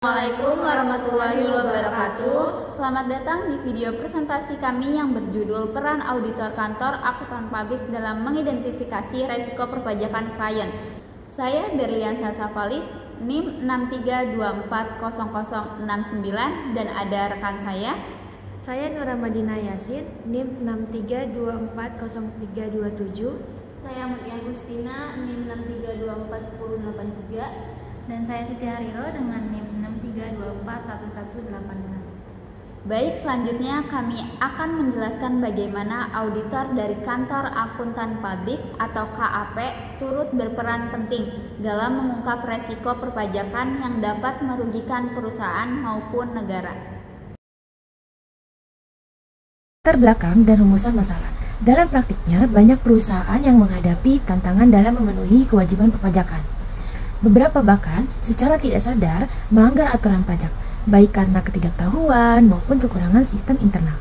Assalamualaikum warahmatullahi wabarakatuh. Selamat datang di video presentasi kami yang berjudul Peran Auditor Kantor Akuntan Publik dalam Mengidentifikasi Resiko Perpajakan Klien. Saya Berlian Sasafalis, NIM 63240069, dan ada rekan saya. Saya Nura Madina Yasin, NIM 63240327. Saya Mutia Agustina, NIM 63241083. Dan saya Siti Hariro dengan NIM 63241186. Baik, selanjutnya kami akan menjelaskan bagaimana auditor dari Kantor Akuntan Publik atau KAP turut berperan penting dalam mengungkap resiko perpajakan yang dapat merugikan perusahaan maupun negara. Latar belakang dan rumusan masalah. Dalam praktiknya, banyak perusahaan yang menghadapi tantangan dalam memenuhi kewajiban perpajakan. Beberapa bahkan secara tidak sadar melanggar aturan pajak, baik karena ketidaktahuan maupun kekurangan sistem internal.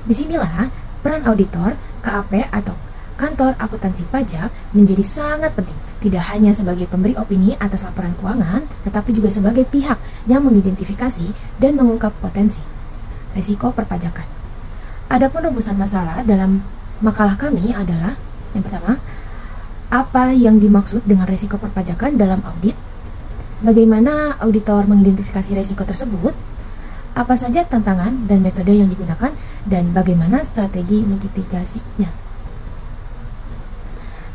Disinilah peran auditor, KAP atau Kantor Akuntansi Pajak menjadi sangat penting, tidak hanya sebagai pemberi opini atas laporan keuangan, tetapi juga sebagai pihak yang mengidentifikasi dan mengungkap potensi risiko perpajakan. Adapun rumusan masalah dalam makalah kami adalah yang pertama, apa yang dimaksud dengan risiko perpajakan dalam audit? Bagaimana auditor mengidentifikasi risiko tersebut? Apa saja tantangan dan metode yang digunakan? Dan bagaimana strategi mitigasinya?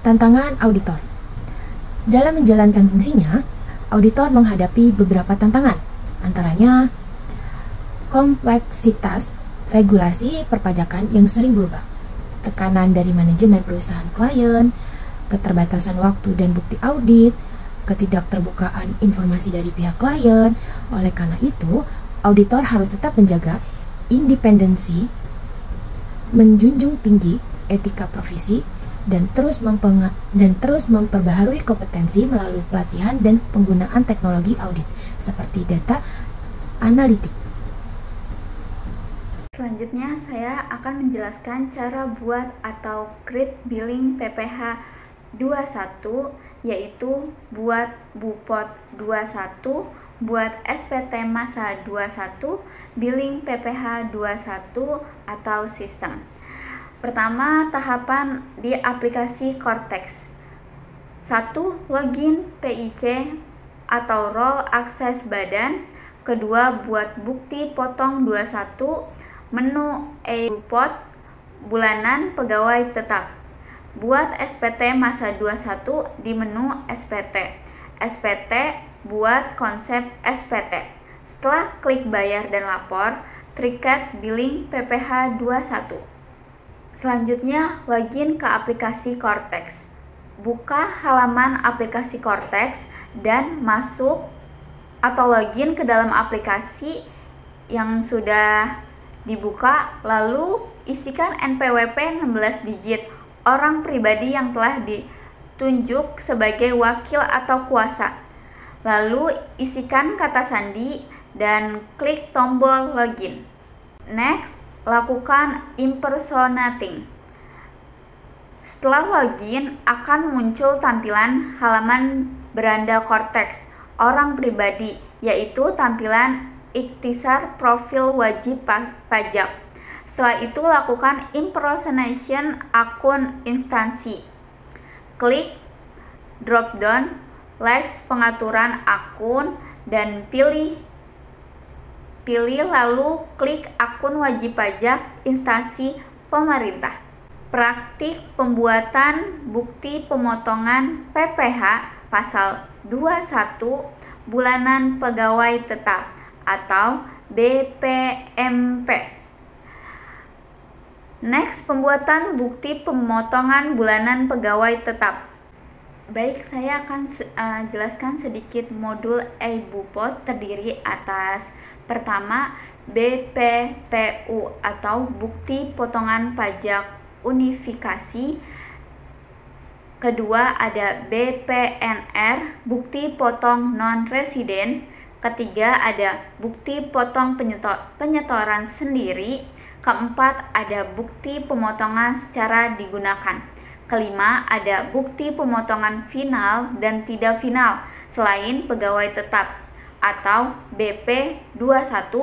Tantangan auditor. Dalam menjalankan fungsinya, auditor menghadapi beberapa tantangan, antaranya kompleksitas regulasi perpajakan yang sering berubah, tekanan dari manajemen perusahaan klien, keterbatasan waktu dan bukti audit, ketidakterbukaan informasi dari pihak klien. Oleh karena itu, auditor harus tetap menjaga independensi, menjunjung tinggi etika profesi, dan terus memperbaharui kompetensi melalui pelatihan dan penggunaan teknologi audit seperti data analitik. Selanjutnya saya akan menjelaskan cara buat atau create billing PPh 21, yaitu buat Bupot 21, buat SPT Masa 21, billing PPh 21 atau sistem. Pertama, tahapan di aplikasi Cortex. 1. Login PIC atau role akses badan. Kedua, buat bukti potong 21, menu e-Bupot, bulanan pegawai tetap. Buat SPT Masa 21 di menu SPT. SPT buat konsep SPT. Setelah klik bayar dan lapor, terikat billing PPh 21. Selanjutnya, login ke aplikasi Cortex. Buka halaman aplikasi Cortex dan masuk atau login ke dalam aplikasi yang sudah dibuka, lalu isikan NPWP 16 digit orang pribadi yang telah ditunjuk sebagai wakil atau kuasa. Lalu isikan kata sandi dan klik tombol login. Next, lakukan impersonating. Setelah login, akan muncul tampilan halaman beranda Cortex orang pribadi, yaitu tampilan ikhtisar profil wajib pajak. Setelah itu, lakukan impersonation akun instansi. Klik drop down list pengaturan akun dan pilih lalu klik akun wajib pajak instansi pemerintah. Praktik pembuatan bukti pemotongan PPh pasal 21 bulanan pegawai tetap atau BPMP. Next, pembuatan bukti pemotongan bulanan pegawai tetap. Baik, saya akan jelaskan sedikit modul e-Bupot terdiri atas pertama, BPPU atau bukti potongan pajak unifikasi. Kedua, ada BPNR, bukti potong non-residen. Ketiga, ada bukti potong penyetoran sendiri. Keempat, ada bukti pemotongan secara digunakan. Kelima, ada bukti pemotongan final dan tidak final selain pegawai tetap. atau BP21.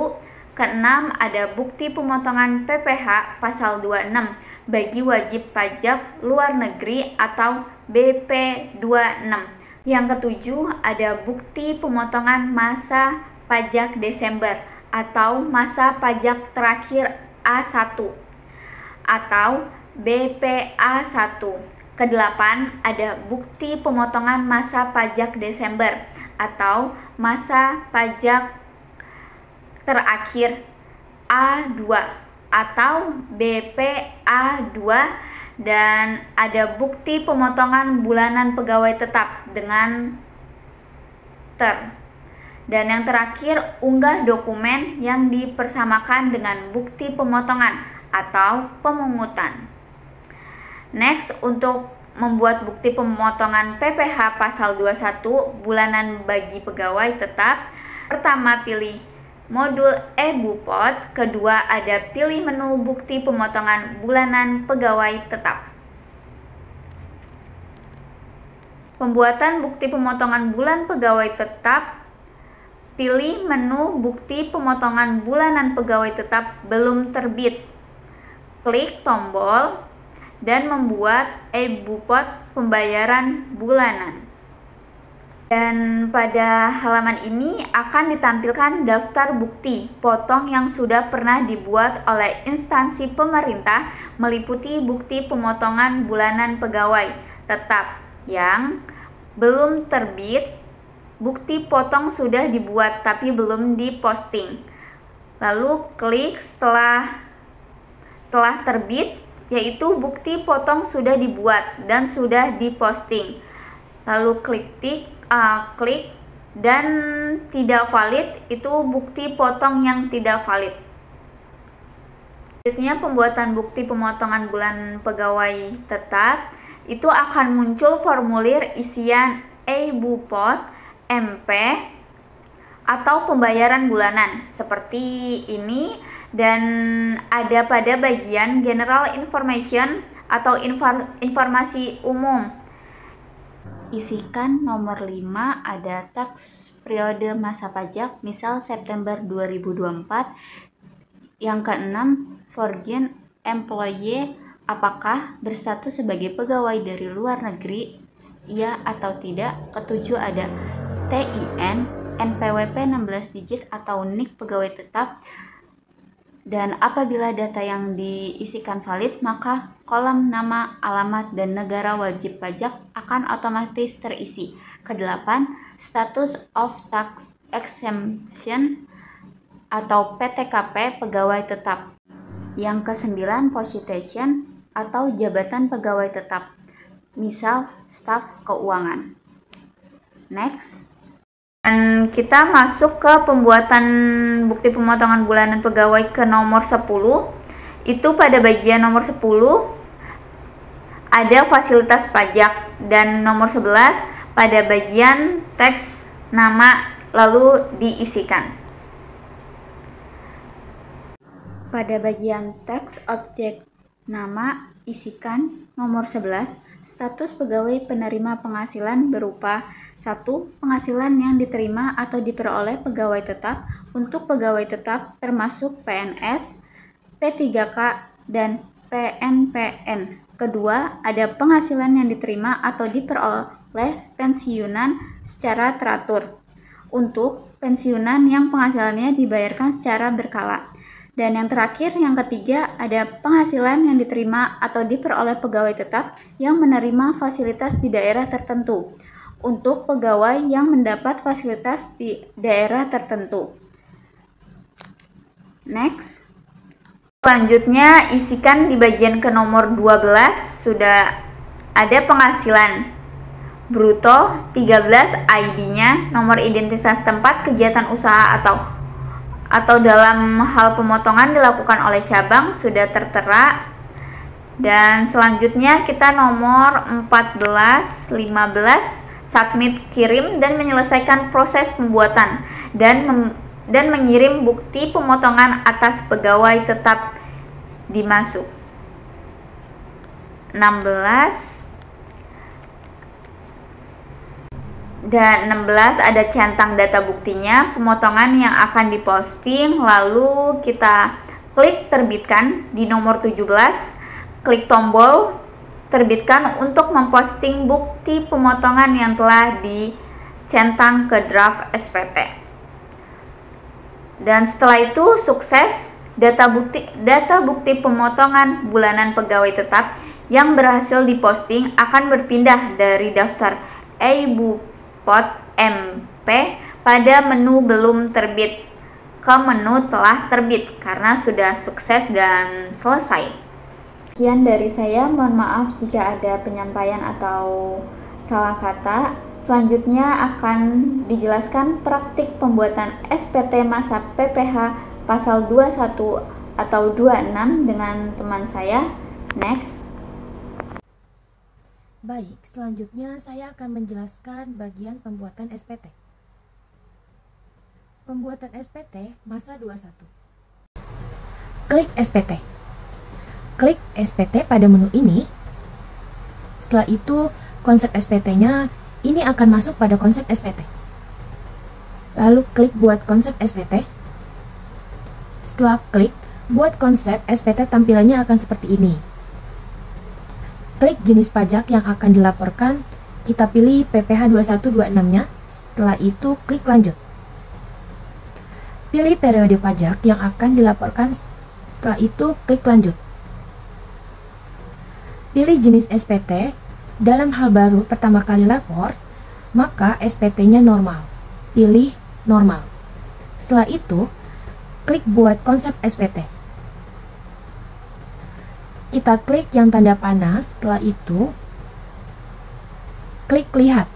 Keenam, ada bukti pemotongan PPh pasal 26 bagi wajib pajak luar negeri atau BP26. Yang ketujuh, ada bukti pemotongan masa pajak Desember atau masa pajak terakhir A1 atau BPA1. Kedelapan, ada bukti pemotongan masa pajak Desember atau masa pajak terakhir A2 atau BPA2, dan ada bukti pemotongan bulanan pegawai tetap dengan ter. Dan yang terakhir, unggah dokumen yang dipersamakan dengan bukti pemotongan atau pemungutan. Next, untuk membuat bukti pemotongan PPh pasal 21 bulanan bagi pegawai tetap, pertama pilih modul e-Bupot, kedua ada pilih menu bukti pemotongan bulanan pegawai tetap. Pembuatan bukti pemotongan bulan pegawai tetap, pilih menu bukti pemotongan bulanan pegawai tetap belum terbit. Klik tombol dan membuat e-Bupot pembayaran bulanan. Dan pada halaman ini akan ditampilkan daftar bukti potong yang sudah pernah dibuat oleh instansi pemerintah meliputi bukti pemotongan bulanan pegawai tetap yang belum terbit, bukti potong sudah dibuat tapi belum diposting. Lalu klik setelah terbit, yaitu bukti potong sudah dibuat dan sudah diposting. Lalu klik dan tidak valid, itu bukti potong yang tidak valid. Selanjutnya, pembuatan bukti pemotongan bulan pegawai tetap itu akan muncul formulir isian e-Bupot MP atau pembayaran bulanan seperti ini, dan ada pada bagian general information atau informasi umum. Isikan nomor 5 ada tax periode masa pajak, misal September 2024. Yang keenam, foreign employee, apakah berstatus sebagai pegawai dari luar negeri, iya atau tidak. Ketujuh ada TIN, NPWP 16 digit atau NIK pegawai tetap. Dan apabila data yang diisikan valid, maka kolom nama, alamat, dan negara wajib pajak akan otomatis terisi. Kedelapan, status of tax exemption atau PTKP pegawai tetap. Yang kesembilan, position atau jabatan pegawai tetap, misal staf keuangan. Next. Dan kita masuk ke pembuatan bukti pemotongan bulanan pegawai ke nomor 10. Itu pada bagian nomor 10 ada fasilitas pajak, dan nomor 11 pada bagian teks nama lalu diisikan. Pada bagian teks objek nama isikan nomor 11, status pegawai penerima penghasilan berupa 1. Penghasilan yang diterima atau diperoleh pegawai tetap untuk pegawai tetap termasuk PNS, P3K, dan PNPN. Kedua, ada penghasilan yang diterima atau diperoleh pensiunan secara teratur untuk pensiunan yang penghasilannya dibayarkan secara berkala. Dan yang terakhir, yang ketiga, ada penghasilan yang diterima atau diperoleh pegawai tetap yang menerima fasilitas di daerah tertentu untuk pegawai yang mendapat fasilitas di daerah tertentu. Next. Selanjutnya, isikan di bagian ke nomor 12 sudah ada penghasilan bruto 13, ID-nya, nomor identitas tempat kegiatan usaha atau dalam hal pemotongan dilakukan oleh cabang sudah tertera. Dan selanjutnya kita nomor 14, 15, submit, kirim dan menyelesaikan proses pembuatan dan mengirim bukti pemotongan atas pegawai tetap dimasuk. 16, Dan 16 ada centang data buktinya, pemotongan yang akan diposting, lalu kita klik terbitkan di nomor 17, klik tombol terbitkan untuk memposting bukti pemotongan yang telah dicentang ke draft SPT. Dan setelah itu sukses, data bukti pemotongan bulanan pegawai tetap yang berhasil diposting akan berpindah dari daftar e-Bupot MP pada menu belum terbit ke menu telah terbit karena sudah sukses dan selesai. Sekian dari saya, mohon maaf jika ada penyampaian atau salah kata. Selanjutnya akan dijelaskan praktik pembuatan SPT masa PPH pasal 21 atau 26 dengan teman saya. Next. Baik, selanjutnya saya akan menjelaskan bagian pembuatan SPT. Pembuatan SPT masa 21. Klik SPT. Klik SPT pada menu ini. Setelah itu, konsep SPT-nya ini akan masuk pada konsep SPT. Lalu klik buat konsep SPT. Setelah klik buat konsep SPT, tampilannya akan seperti ini. Klik jenis pajak yang akan dilaporkan, kita pilih PPH 2126-nya. Setelah itu klik lanjut. Pilih periode pajak yang akan dilaporkan, setelah itu klik lanjut. Pilih jenis SPT. Dalam hal baru pertama kali lapor, maka SPT-nya normal. Pilih normal. Setelah itu, klik buat konsep SPT. Kita klik yang tanda panah, setelah itu klik lihat.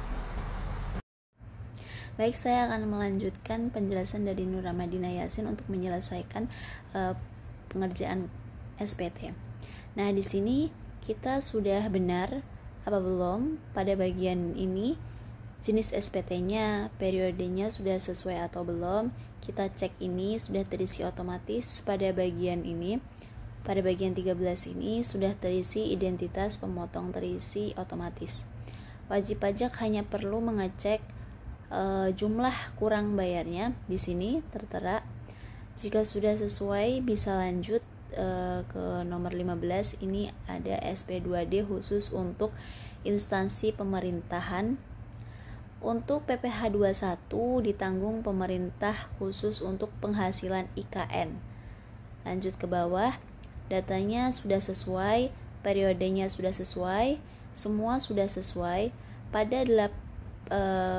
Baik, saya akan melanjutkan penjelasan dari Nur Ramadina Yasin untuk menyelesaikan pengerjaan SPT. Nah, di sini kita sudah benar apa belum pada bagian ini, jenis SPT-nya, periodenya sudah sesuai atau belum. Kita cek ini sudah terisi otomatis. Pada bagian ini, pada bagian 13 ini sudah terisi identitas pemotong terisi otomatis. Wajib pajak hanya perlu mengecek jumlah kurang bayarnya di sini tertera. Jika sudah sesuai bisa lanjut ke nomor 15. Ini ada SP2D khusus untuk instansi pemerintahan. Untuk PPH 21 ditanggung pemerintah khusus untuk penghasilan IKN. Lanjut ke bawah, datanya sudah sesuai, periodenya sudah sesuai, semua sudah sesuai. Pada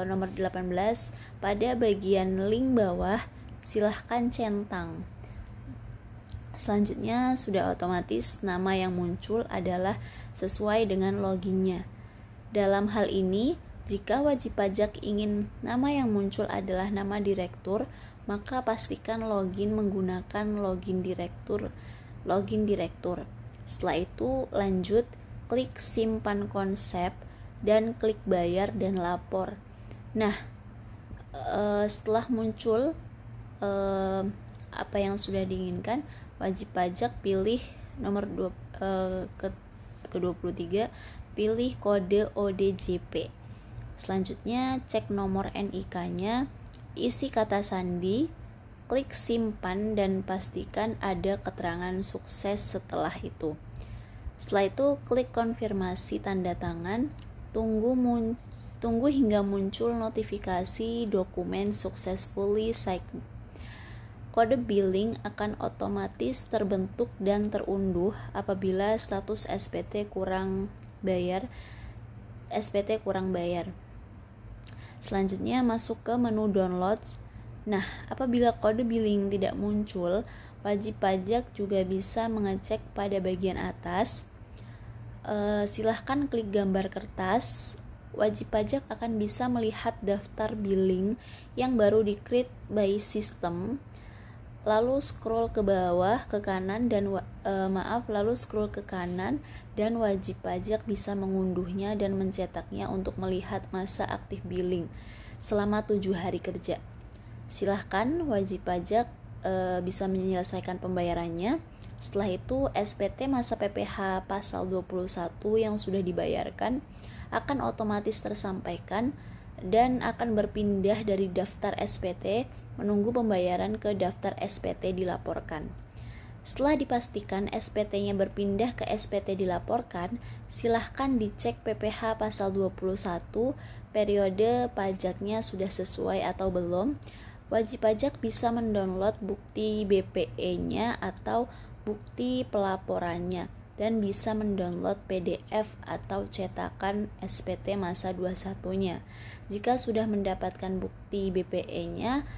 nomor 18, pada bagian link bawah silahkan centang. Selanjutnya sudah otomatis nama yang muncul adalah sesuai dengan loginnya. Dalam hal ini, jika wajib pajak ingin nama yang muncul adalah nama direktur, maka pastikan login menggunakan login direktur. Setelah itu lanjut, klik simpan konsep dan klik bayar dan lapor. Nah, setelah muncul apa yang sudah diinginkan, wajib pajak pilih nomor ke-23, pilih kode ODJP. Selanjutnya cek nomor NIK-nya, isi kata sandi, klik simpan dan pastikan ada keterangan sukses setelah itu. Setelah itu klik konfirmasi tanda tangan, tunggu hingga muncul notifikasi dokumen successfully signed. Kode billing akan otomatis terbentuk dan terunduh apabila status SPT kurang bayar. Selanjutnya masuk ke menu download. Nah, apabila kode billing tidak muncul, wajib pajak juga bisa mengecek pada bagian atas. Silahkan klik gambar kertas. Wajib pajak akan bisa melihat daftar billing yang baru di-create by system. Lalu scroll ke bawah ke kanan dan lalu scroll ke kanan dan wajib pajak bisa mengunduhnya dan mencetaknya untuk melihat masa aktif billing selama 7 hari kerja. Silahkan wajib pajak bisa menyelesaikan pembayarannya. Setelah itu SPT masa PPH pasal 21 yang sudah dibayarkan akan otomatis tersampaikan dan akan berpindah dari daftar SPT menunggu pembayaran ke daftar SPT dilaporkan. Setelah dipastikan SPT-nya berpindah ke SPT dilaporkan, silahkan dicek PPh pasal 21 periode pajaknya sudah sesuai atau belum. Wajib pajak bisa mendownload bukti BPE-nya atau bukti pelaporannya dan bisa mendownload PDF atau cetakan SPT masa 21-nya. Jika sudah mendapatkan bukti BPE-nya,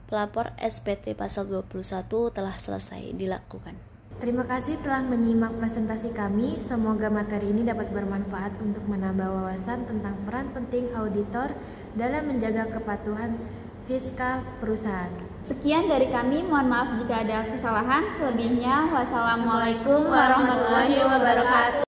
pelapor SPT pasal 21 telah selesai dilakukan. Terima kasih telah menyimak presentasi kami. Semoga materi ini dapat bermanfaat untuk menambah wawasan tentang peran penting auditor dalam menjaga kepatuhan fiskal perusahaan. Sekian dari kami, mohon maaf jika ada kesalahan. Selebihnya, wassalamualaikum warahmatullahi wabarakatuh.